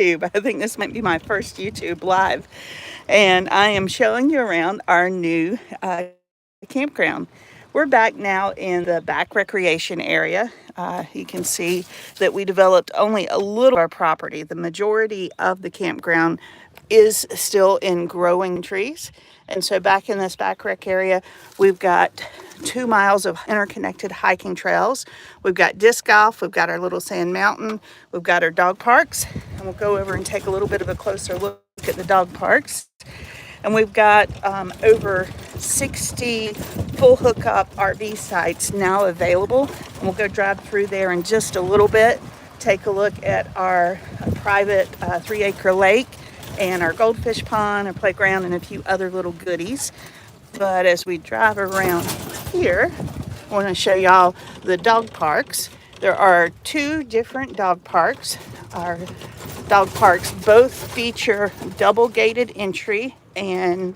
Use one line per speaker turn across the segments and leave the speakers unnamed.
I think this might be my first YouTube live, and I am showing you around our new campground. We're back now in the back recreation area. You can see that we developed only a little of our property. The majority of the campground is still in growing trees. And so back in this back rec area, we've got 2 miles of interconnected hiking trails. We've got disc golf, we've got our little sand mountain, we've got our dog parks, and we'll go over and take a little bit of a closer look at the dog parks. And we've got over 60 full hookup RV sites now available. And we'll go drive through there in just a little bit, take a look at our private 3-acre lake and our goldfish pond, our playground, and a few other little goodies. But as we drive around here, I want to show y'all the dog parks. There are 2 different dog parks. Our dog parks both feature double gated entry and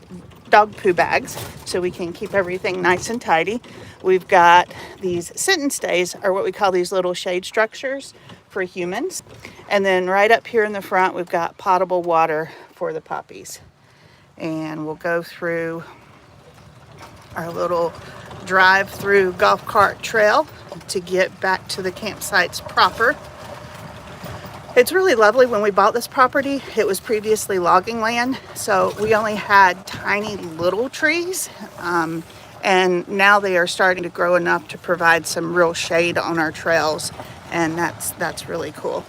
dog poo bags, so we can keep everything nice and tidy. We've got these sit and stays, or what we call these little shade structures for humans. And then right up here in the front, we've got potable water for the puppies. And we'll go through our little drive through golf cart trail to get back to the campsites proper. It's really lovely. When we bought this property, it was previously logging land, so we only had tiny little trees, and now they are starting to grow enough to provide some real shade on our trails, and that's really cool.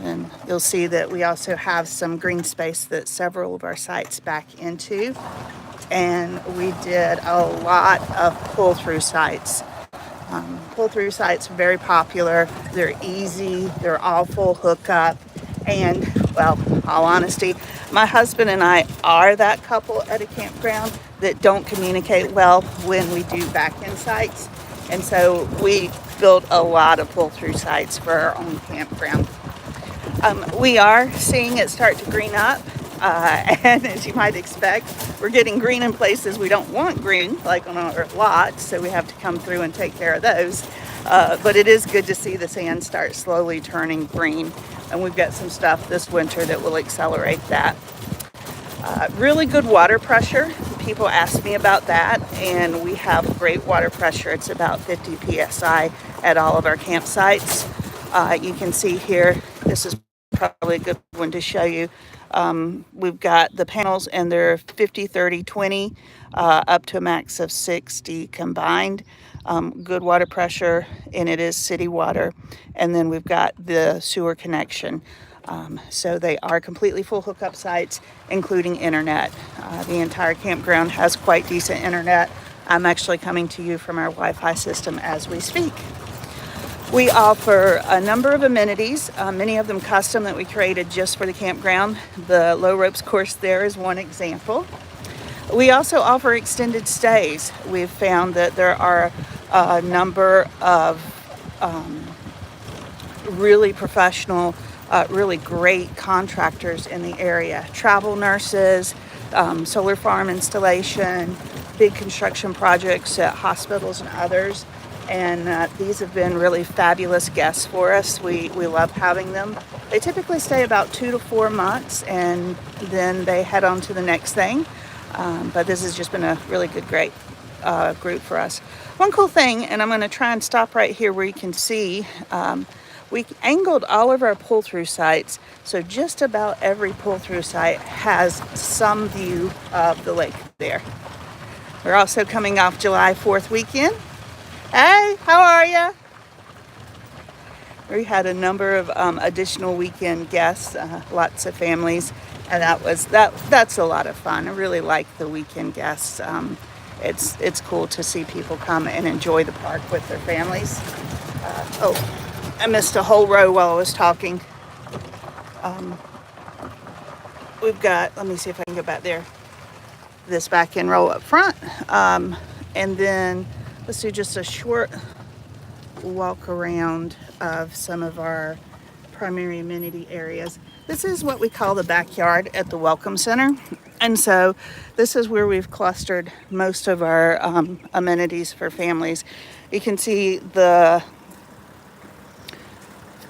And you'll see that we also have some green space that several of our sites back into, and we did a lot of pull-through sites. Pull-through sites are very popular. They're easy. They're all full hookup. And, well, all honesty, my husband and I are that couple at a campground that don't communicate well when we do back-end sites. And so we built a lot of pull-through sites for our own campground. We are seeing it start to green up. And as you might expect, we're getting green in places we don't want green, like on our lots, so we have to come through and take care of those. But it is good to see the sand start slowly turning green, and we've got some stuff this winter that will accelerate that. Really good water pressure. People ask me about that, and we have great water pressure. It's about 50 psi at all of our campsites. You can see here, this is probably a good one to show you. We've got the panels, and they're 50, 30, 20, up to a max of 60 combined. Good water pressure, and it is city water. And then we've got the sewer connection. So they are completely full hookup sites, including internet. The entire campground has quite decent internet. I'm actually coming to you from our Wi-Fi system as we speak. We offer a number of amenities, many of them custom that we created just for the campground. The low ropes course there is one example. We also offer extended stays. We've found that there are a number of really professional, really great contractors in the area. Travel nurses, solar farm installation, big construction projects at hospitals and others. And these have been really fabulous guests for us. We love having them. They typically stay about 2 to 4 months, and then they head on to the next thing. But this has just been a really good, great group for us. One cool thing, and I'm going to try and stop right here where you can see, we angled all of our pull-through sites, so just about every pull-through site has some view of the lake there. We're also coming off July 4th weekend. Hey, how are you? We had a number of additional weekend guests, lots of families, and that's a lot of fun. I really like the weekend guests. It's cool to see people come and enjoy the park with their families. I missed a whole row while I was talking. We've got, let me see if I can go back there, this back end row up front, and then let's do just a short walk around of some of our primary amenity areas. This is what we call the backyard at the Welcome Center. And so this is where we've clustered most of our amenities for families. You can see the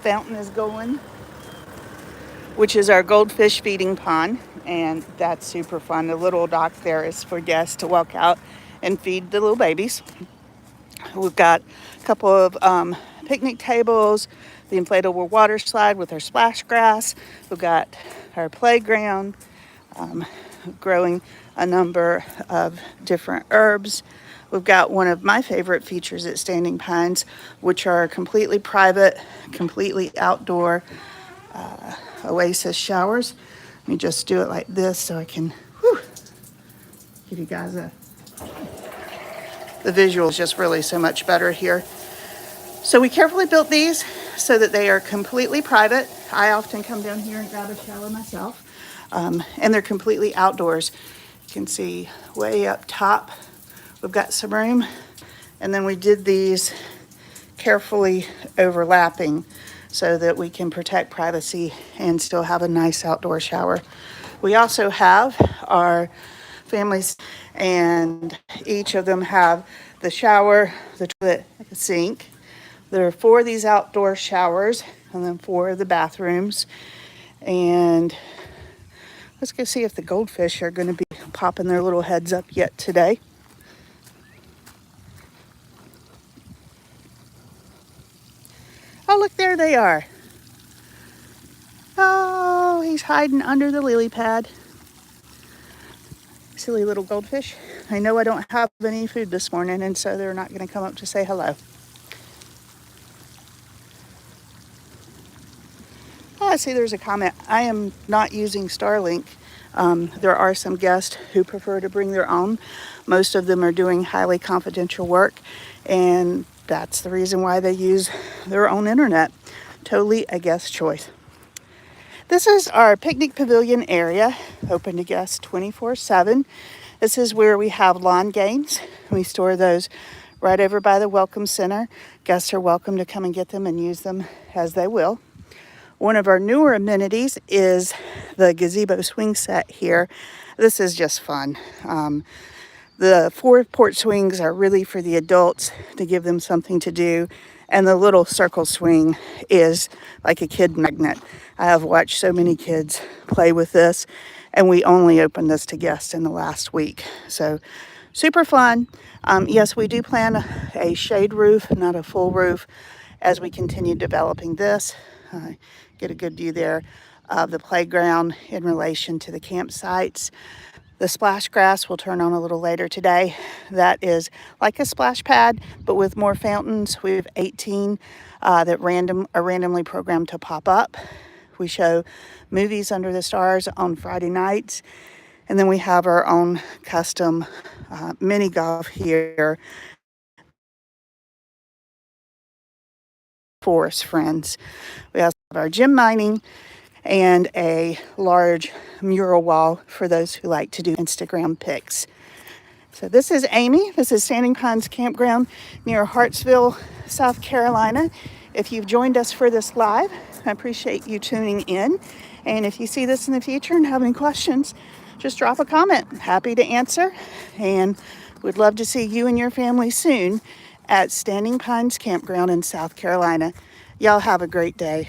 fountain is going. which is our goldfish feeding pond. And that's super fun. The little dock there is for guests to walk out and feed the little babies. We've got a couple of picnic tables, the inflatable water slide with our splash grass. We've got our playground, growing a number of different herbs. We've got one of my favorite features at Standing Pines, which are completely private, completely outdoor Oasis showers. Let me just do it like this so I can give you guys the visual is just really so much better here. So we carefully built these so that they are completely private. I often come down here and grab a shower myself. And they're completely outdoors. You can see way up top, we've got some room. And then we did these carefully overlapping so that we can protect privacy and still have a nice outdoor shower. We also have our families, and each of them have the shower, the toilet, the sink. There are 4 of these outdoor showers and then 4 of the bathrooms. And let's go see if the goldfish are going to be popping their little heads up yet today. Oh, look, there they are. Oh, he's hiding under the lily pad. Silly little goldfish. I know I don't have any food this morning, and so they're not going to come up to say hello. I see there's a comment. I am not using Starlink. There are some guests who prefer to bring their own. Most of them are doing highly confidential work, and that's the reason why they use their own internet. Totally a guest choice. This is our picnic pavilion area, open to guests 24/7. This is where we have lawn games. We store those right over by the Welcome Center. Guests are welcome to come and get them and use them as they will. One of our newer amenities is the gazebo swing set here. This is just fun. The 4 port swings are really for the adults to give them something to do. And the little circle swing is like a kid magnet. I have watched so many kids play with this, and we only opened this to guests in the last week. So super fun. Yes, we do plan a shade roof, not a full roof, as we continue developing this. Get a good view there of the playground in relation to the campsites. The splash grass will turn on a little later today. That is like a splash pad, but with more fountains. We have 18 that are randomly programmed to pop up. We show movies under the stars on Friday nights. And then we have our own custom mini golf here for us friends. We also have our gym mining and a large mural wall for those who like to do Instagram pics. So this is Amy. This is Standing Pines Campground near Hartsville, South Carolina. If you've joined us for this live, I appreciate you tuning in. And if you see this in the future and have any questions, just drop a comment. Happy to answer. And we'd love to see you and your family soon at Standing Pines Campground in South Carolina. Y'all have a great day.